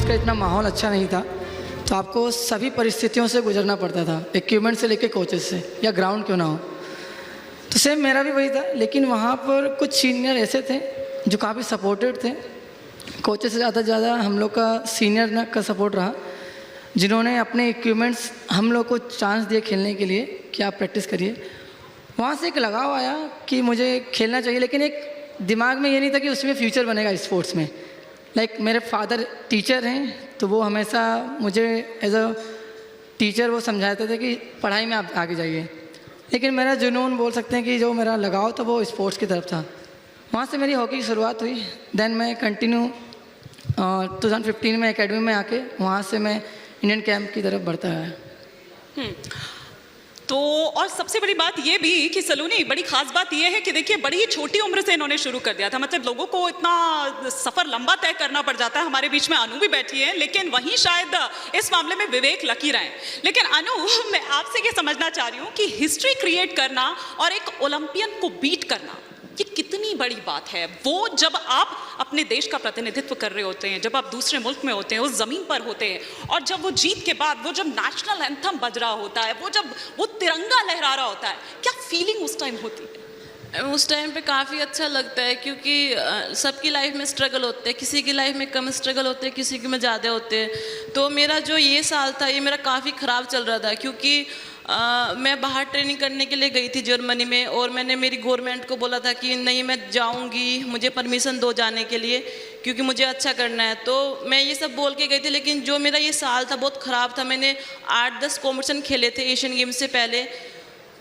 का इतना माहौल अच्छा नहीं था, तो आपको सभी परिस्थितियों से गुजरना पड़ता था, इक्विपमेंट से लेके कोचेस से, या ग्राउंड क्यों ना हो। तो सेम मेरा भी वही था, लेकिन वहाँ पर कुछ सीनियर ऐसे थे जो काफ़ी सपोर्टेड थे। कोचेस से ज़्यादा हम लोग का सीनियर का सपोर्ट रहा, जिन्होंने अपने इक्विपमेंट्स हम लोग को चांस दिए खेलने के लिए कि आप प्रैक्टिस करिए। वहाँ से एक लगाव आया कि मुझे खेलना चाहिए, लेकिन एक दिमाग में ये नहीं था कि उसमें फ्यूचर बनेगा स्पोर्ट्स में। मेरे फादर टीचर हैं, तो वो हमेशा मुझे एज अ टीचर वो समझाते थे कि पढ़ाई में आप आगे जाइए, लेकिन मेरा जुनून बोल सकते हैं कि जो मेरा लगाव था वो स्पोर्ट्स की तरफ था। वहाँ से मेरी हॉकी की शुरुआत हुई। देन मैं कंटिन्यू 2015 में एकेडमी में आके वहाँ से मैं इंडियन कैंप की तरफ बढ़ता है। तो और सबसे बड़ी बात ये भी कि सलोनी, बड़ी खास बात ये है कि देखिए बड़ी ही छोटी उम्र से इन्होंने शुरू कर दिया था। मतलब लोगों को इतना सफ़र लंबा तय करना पड़ जाता है। हमारे बीच में अनु भी बैठी है, लेकिन वहीं शायद इस मामले में विवेक लकी रहे। लेकिन अनु, मैं आपसे ये समझना चाह रही हूँ कि हिस्ट्री क्रिएट करना और एक ओलंपियन को बीट करना, ये कितनी बड़ी बात है। वो जब आप अपने देश का प्रतिनिधित्व कर रहे होते हैं, जब आप दूसरे मुल्क में होते हैं, उस ज़मीन पर होते हैं, और जब वो जीत के बाद वो जब नेशनल एंथम बज रहा होता है, वो जब वो तिरंगा लहरा रहा होता है, क्या फीलिंग उस टाइम होती है? उस टाइम पे काफ़ी अच्छा लगता है, क्योंकि सबकी लाइफ में स्ट्रगल होते हैं। किसी की लाइफ में कम स्ट्रगल होते हैं, किसी की में ज़्यादा होते हैं। तो मेरा जो ये साल था, ये मेरा काफ़ी ख़राब चल रहा था, क्योंकि मैं बाहर ट्रेनिंग करने के लिए गई थी जर्मनी में, और मैंने मेरी गवर्नमेंट को बोला था कि नहीं, मैं जाऊंगी, मुझे परमिशन दो जाने के लिए, क्योंकि मुझे अच्छा करना है। तो मैं ये सब बोल के गई थी, लेकिन जो मेरा ये साल था बहुत ख़राब था। मैंने 8-10 कॉम्पिटिशन खेले थे एशियन गेम्स से पहले,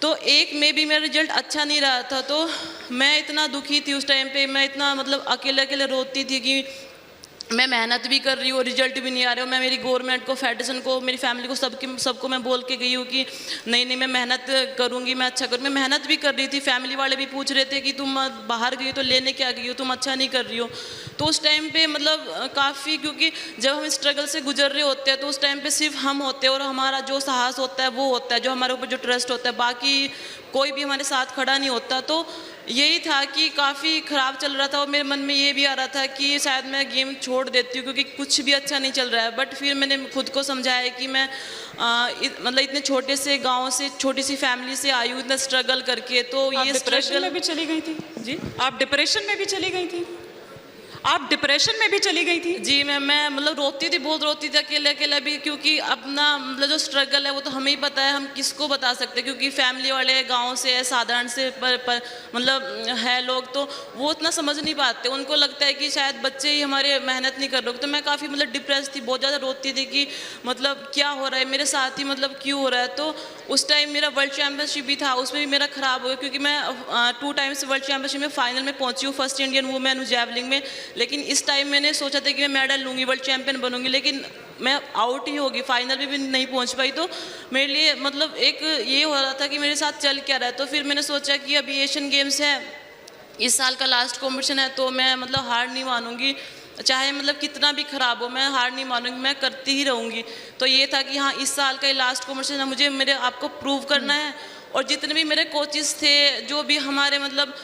तो एक में भी मेरा रिजल्ट अच्छा नहीं रहा था। तो मैं इतना दुखी थी उस टाइम पे, मैं इतना मतलब अकेले अकेले रोती थी कि मैं मेहनत भी कर रही हूँ, रिजल्ट भी नहीं आ रहा है। मैं मेरी गवर्नमेंट को, फेडरेशन को, मेरी फैमिली को, सबको मैं बोल के गई हूँ कि नहीं मैं मेहनत करूँगी, मैं अच्छा करूँ। मैं मेहनत भी कर रही थी। फैमिली वाले भी पूछ रहे थे कि तुम बाहर गई हो तो लेने क्या गई हो, तुम अच्छा नहीं कर रही हो। तो उस टाइम पे मतलब काफ़ी, क्योंकि जब हम स्ट्रगल से गुजर रहे होते हैं तो उस टाइम पे सिर्फ हम होते हैं, और हमारा जो साहस होता है वो होता है, जो हमारे ऊपर जो ट्रस्ट होता है, बाकी कोई भी हमारे साथ खड़ा नहीं होता। तो यही था कि काफ़ी ख़राब चल रहा था, और मेरे मन में ये भी आ रहा था कि शायद मैं गेम छोड़ देती हूँ, क्योंकि कुछ भी अच्छा नहीं चल रहा है। बट फिर मैंने खुद को समझाया कि मैं मतलब इतने छोटे से गांव से, छोटी सी फैमिली से आई हूँ, इतना स्ट्रगल करके। तो ये डिप्रेशन में भी चली गई थी जी? आप डिप्रेशन में भी चली गई थी? आप डिप्रेशन में भी चली गई थी? जी, मैं मतलब रोती थी, बहुत रोती थी, अकेले अकेले भी, क्योंकि अपना मतलब जो स्ट्रगल है वो तो हमें ही पता है, हम किसको बता सकते हैं, क्योंकि फैमिली वाले गांव से है, साधारण से पर मतलब है लोग, तो वो उतना समझ नहीं पाते। उनको लगता है कि शायद बच्चे ही हमारे मेहनत नहीं कर रहे। तो मैं काफ़ी मतलब डिप्रेस थी, बहुत ज़्यादा रोती थी कि मतलब क्या हो रहा है मेरे साथ ही, मतलब क्यों हो रहा है। तो उस टाइम मेरा वर्ल्ड चैम्पियनशिप भी था, उसमें भी मेरा ख़राब हो गया, क्योंकि मैं 2 टाइम्स वर्ल्ड चैम्पियनशिप में फाइनल में पहुंची हूँ, फर्स्ट इंडियन वुमेन जैवलिंग में। लेकिन इस टाइम मैंने सोचा था कि मैं मेडल लूँगी, वर्ल्ड चैंपियन बनूंगी, लेकिन मैं आउट ही होगी, फाइनल भी नहीं पहुंच पाई। तो मेरे लिए मतलब एक ये हो रहा था कि मेरे साथ चल क्या रहा है। तो फिर मैंने सोचा कि अभी एशियन गेम्स है, इस साल का लास्ट कॉम्पिटिशन है, तो मैं मतलब हार नहीं मानूंगी, चाहे मतलब कितना भी ख़राब हो, मैं हार नहीं मानूंगी, मैं करती ही रहूँगी। तो ये था कि हाँ, इस साल का ये लास्ट कॉम्पिटिशन है, मुझे मेरे आप को प्रूव करना है। और जितने भी मेरे कोचेस थे, जो भी हमारे मतलब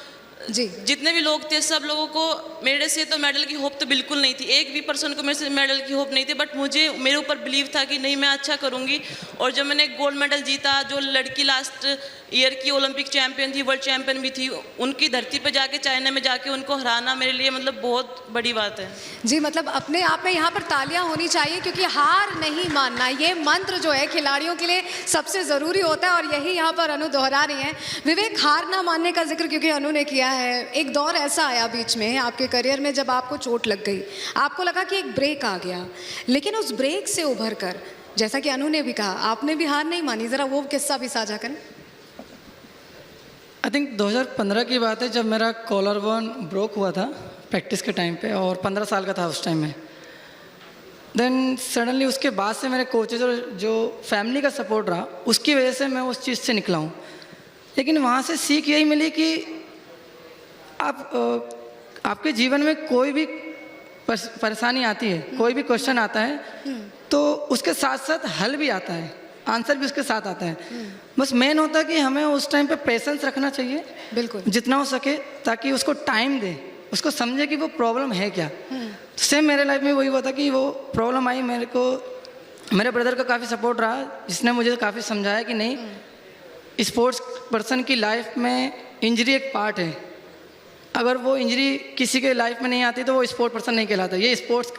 जी, जितने भी लोग थे, सब लोगों को मेरे से तो मेडल की होप तो बिल्कुल नहीं थी, एक भी पर्सन को मेरे से मेडल की होप नहीं थी। बट मुझे मेरे ऊपर बिलीव था कि नहीं, मैं अच्छा करूंगी। और जब मैंने गोल्ड मेडल जीता, जो लड़की लास्ट ईयर की ओलंपिक चैंपियन थी, वर्ल्ड चैंपियन भी थी, उनकी धरती पर जाके, चाइना में जाके उनको हराना मेरे लिए मतलब बहुत बड़ी बात है। जी, मतलब अपने आप में यहाँ पर तालियां होनी चाहिए, क्योंकि हार नहीं मानना, ये मंत्र जो है खिलाड़ियों के लिए सबसे ज़रूरी होता है, और यही यहाँ पर अनु दोहरा रही हैं। विवेक, हार ना मानने का जिक्र क्योंकि अनु ने किया है, एक दौर ऐसा आया बीच में आपके करियर में जब आपको चोट लग गई, आपको लगा कि एक ब्रेक आ गया, लेकिन उस ब्रेक से उभर कर, जैसा कि अनु ने भी कहा, आपने भी हार नहीं मानी। ज़रा वो किस्सा भी साझा करें। आई थिंक 2015 की बात है, जब मेरा कॉलर बोन ब्रोक हुआ था प्रैक्टिस के टाइम पे, और 15 साल का था उस टाइम में। देन सडनली उसके बाद से मेरे कोचेज और जो फैमिली का सपोर्ट रहा, उसकी वजह से मैं उस चीज़ से निकला हूँ। लेकिन वहाँ से सीख यही मिली कि आपके जीवन में कोई भी परेशानी आती है, कोई भी क्वेश्चन आता है, तो उसके साथ साथ हल भी आता है, आंसर भी उसके साथ आता है। बस मेन होता है कि हमें उस टाइम पे पेशेंस रखना चाहिए, बिल्कुल, जितना हो सके, ताकि उसको टाइम दे, उसको समझे कि वो प्रॉब्लम है क्या। तो सेम मेरे लाइफ में वही हुआ था कि वो प्रॉब्लम आई मेरे को, मेरे ब्रदर का काफ़ी सपोर्ट रहा, जिसने मुझे काफ़ी समझाया कि नहीं, स्पोर्ट्स पर्सन की लाइफ में इंजरी एक पार्ट है। अगर वो इंजरी किसी के लाइफ में नहीं आती तो वो स्पोर्ट पर्सन नहीं कहलाता। ये स्पोर्ट्स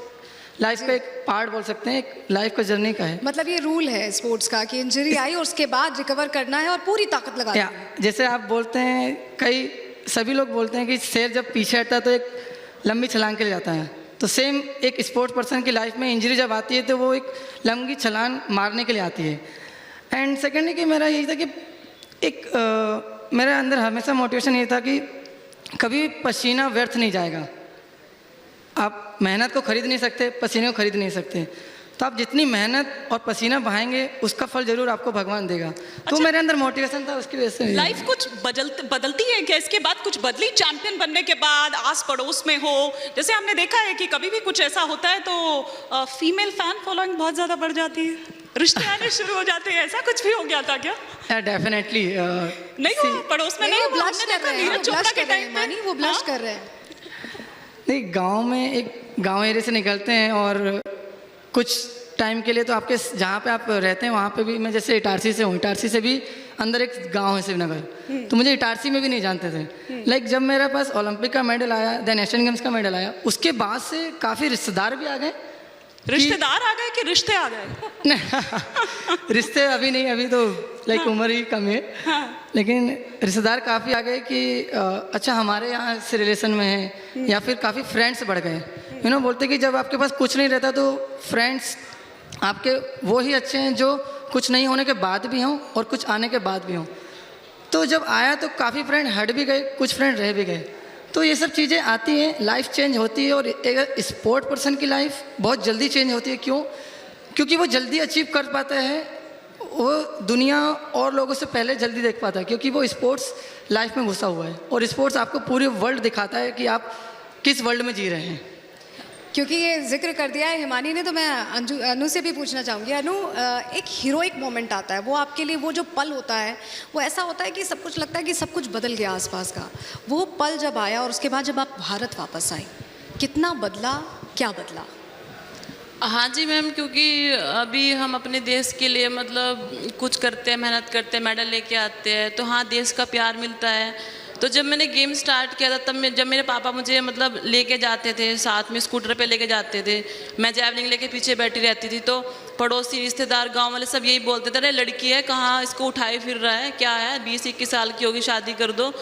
लाइफ का एक पार्ट बोल सकते हैं, एक लाइफ का जर्नी का है। मतलब ये रूल है स्पोर्ट्स का कि इंजरी आई और उसके बाद रिकवर करना है और पूरी ताकत लगानी या है। जैसे आप बोलते हैं, सभी लोग बोलते हैं कि शेर जब पीछे हटता है तो एक लंबी छलांग के लिए जाता है, तो सेम एक स्पोर्ट्स पर्सन की लाइफ में इंजरी जब आती है तो वो एक लंबी छलांग मारने के लिए आती है। एंड सेकेंडली कि मेरा यही था कि मेरे अंदर हमेशा मोटिवेशन ये था कि कभी पसीना व्यर्थ नहीं जाएगा। आप मेहनत को खरीद नहीं सकते, पसीने को खरीद नहीं सकते, तो आप जितनी मेहनत और पसीना बहाएंगे उसका फल जरूर आपको भगवान देगा। तो मेरे अंदर मोटिवेशन था, उसकी वजह से लाइफ कुछ बदलती है क्या? इसके बाद कुछ बदली चैंपियन बनने के बाद, आस पड़ोस में हो, जैसे हमने देखा है कि कभी भी कुछ ऐसा होता है तो फीमेल फैन फॉलोइंग बहुत ज़्यादा बढ़ जाती है, रिश्ते आने शुरू हो जाते हैं, ऐसा कुछ भी हो गया था क्या? डेफिनेटली नहीं हुआ पड़ोस में, नहीं वो हुआ, ब्लश हमने कर देखा रहे हैं, नीरज वो चोपड़ा ब्लश के कर रहे हैं टाइम मानी, वो ब्लश कर रहे हैं। नहीं, गांव में एक गांव एरिया से निकलते हैं और कुछ टाइम के लिए तो आपके जहाँ पे आप रहते हैं वहाँ पे भी, मैं जैसे इटारसी से हूँ, इटारसी से भी अंदर एक गांव है श्रीनगर, तो मुझे इटारसी में भी नहीं जानते थे। लाइक जब मेरे पास ओलंपिक का मेडल आया, देन एशियन गेम्स का मेडल आया, उसके बाद से काफ़ी रिश्तेदार भी आ गए। रिश्तेदार आ गए कि रिश्ते आ गए? रिश्ते अभी नहीं, अभी तो लाइक उम्र ही कम है, लेकिन रिश्तेदार काफ़ी आ गए कि अच्छा हमारे यहाँ से रिलेशन में है, या फिर काफ़ी फ्रेंड्स बढ़ गए। बोलते कि जब आपके पास कुछ नहीं रहता तो फ्रेंड्स आपके वो ही अच्छे हैं जो कुछ नहीं होने के बाद भी हों और कुछ आने के बाद भी हों। तो जब आया तो काफ़ी फ्रेंड हट भी गए, कुछ फ्रेंड रह भी गए। तो ये सब चीज़ें आती हैं, लाइफ चेंज होती है, और एक स्पोर्ट पर्सन की लाइफ बहुत जल्दी चेंज होती है। क्यों? क्योंकि वो जल्दी अचीव कर पाता है, वो दुनिया और लोगों से पहले जल्दी देख पाता है, क्योंकि वो स्पोर्ट्स लाइफ में घुसा हुआ है, और स्पोर्ट्स आपको पूरे वर्ल्ड दिखाता है कि आप किस वर्ल्ड में जी रहे हैं। क्योंकि ये जिक्र कर दिया है हिमानी ने, तो मैं अनु से भी पूछना चाहूँगी। अनु, एक हीरोइक मोमेंट आता है, वो आपके लिए वो जो पल होता है वो ऐसा होता है कि सब कुछ लगता है कि सब कुछ बदल गया आसपास का। वो पल जब आया और उसके बाद जब आप भारत वापस आए, कितना बदला, क्या बदला? हाँ जी मैम, क्योंकि अभी हम अपने देश के लिए मतलब कुछ करते हैं, मेहनत करते हैं, मेडल लेके आते हैं, तो हाँ देश का प्यार मिलता है। तो जब मैंने गेम स्टार्ट किया था तब जब मेरे पापा मुझे मतलब लेके जाते थे, साथ में स्कूटर पे लेके जाते थे, मैं जैवलिन लेके पीछे बैठी रहती थी, तो पड़ोसी रिश्तेदार गांव वाले सब यही बोलते थे, अरे लड़की है, कहाँ इसको उठाए फिर रहा है, क्या है, 20-21 साल की होगी, शादी कर दो।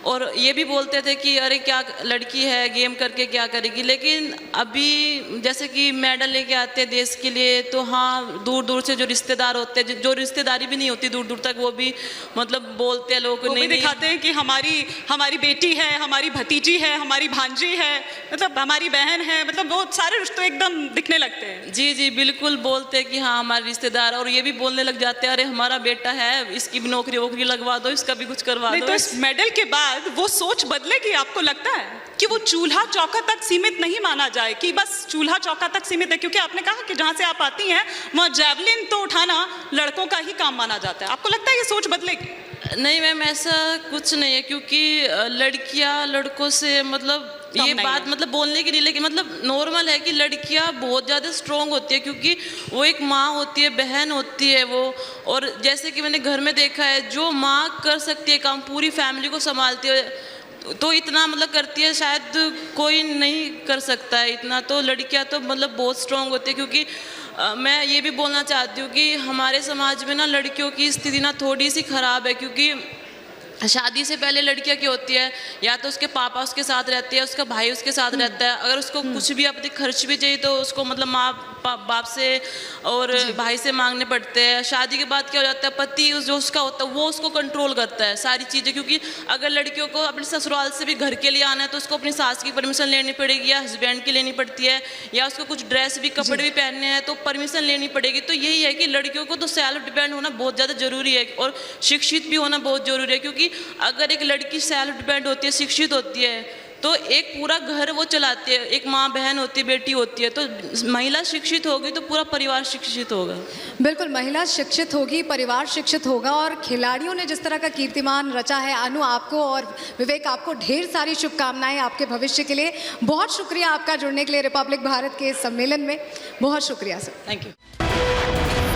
और ये भी बोलते थे कि अरे क्या लड़की है, गेम करके क्या करेगी। लेकिन अभी जैसे कि मेडल लेके आते हैं देश के लिए, तो हाँ दूर दूर से जो रिश्तेदार होते हैं, जो रिश्तेदारी भी नहीं होती दूर दूर तक, वो भी मतलब बोलते हैं, लोग नहीं दिखाते हैं कि हमारी बेटी है, हमारी भतीजी है, हमारी भांजी है, मतलब हमारी बहन है, मतलब वो सारे रिश्ते एकदम दिखने लगते हैं। जी जी बिल्कुल, बोलते हैं कि हाँ हमारे रिश्तेदार, और ये भी बोलने लग जाते हैं अरे हमारा बेटा है, इसकी भी नौकरी वोकरी लगवा दो, इसका भी कुछ करवा दो। तो इस मेडल के बाद वो सोच बदलेगी? आपको लगता है कि वो चूल्हा चौका तक सीमित नहीं माना जाए, कि बस चूल्हा चौका तक सीमित है? क्योंकि आपने कहा कि जहां से आप आती हैं वहां जैवलिन तो उठाना लड़कों का ही काम माना जाता है। आपको लगता है ये सोच बदलेगी? नहीं मैम, ऐसा कुछ नहीं है, क्योंकि लड़कियां लड़कों से मतलब ये बात मतलब बोलने की नहीं, लेकिन मतलब नॉर्मल है कि लड़कियां बहुत ज़्यादा स्ट्रॉन्ग होती है, क्योंकि वो एक माँ होती है, बहन होती है वो। और जैसे कि मैंने घर में देखा है, जो माँ कर सकती है काम, पूरी फैमिली को संभालती है, तो इतना मतलब करती है, शायद कोई नहीं कर सकता है इतना। तो लड़कियां तो मतलब बहुत स्ट्रॉन्ग होती है, क्योंकि मैं ये भी बोलना चाहती हूँ कि हमारे समाज में ना लड़कियों की स्थिति ना थोड़ी सी ख़राब है, क्योंकि शादी से पहले लड़कियां क्या होती है, या तो उसके पापा उसके साथ रहते हैं, उसका भाई उसके साथ रहता है, अगर उसको कुछ भी अपने खर्च भी चाहिए तो उसको मतलब माँ बाप से और भाई से मांगने पड़ते हैं। शादी के बाद क्या हो जाता है, पति जो उसका होता है वो उसको कंट्रोल करता है सारी चीज़ें, क्योंकि अगर लड़कियों को अपने ससुराल से भी घर के लिए आना है तो उसको अपनी सास की परमिशन लेनी पड़ेगी, या हस्बैंड की लेनी पड़ती है, या उसको कुछ ड्रेस भी कपड़े भी पहनने हैं तो परमिशन लेनी पड़ेगी। तो यही है कि लड़कियों को तो सेल्फ डिपेंड होना बहुत ज़्यादा ज़रूरी है, और शिक्षित भी होना बहुत ज़रूरी है, क्योंकि अगर एक लड़की सेल्फ डिपेंड होती है, शिक्षित होती है, तो एक पूरा घर वो चलाती है, एक माँ बहन होती है, बेटी होती है, तो महिला शिक्षित होगी तो पूरा परिवार शिक्षित होगा। बिल्कुल, महिला शिक्षित होगी, परिवार शिक्षित होगा। और खिलाड़ियों ने जिस तरह का कीर्तिमान रचा है, अनु आपको और विवेक आपको ढेर सारी शुभकामनाएं आपके भविष्य के लिए। बहुत शुक्रिया आपका जुड़ने के लिए रिपब्लिक भारत के इस सम्मेलन में। बहुत शुक्रिया सर। Thank you.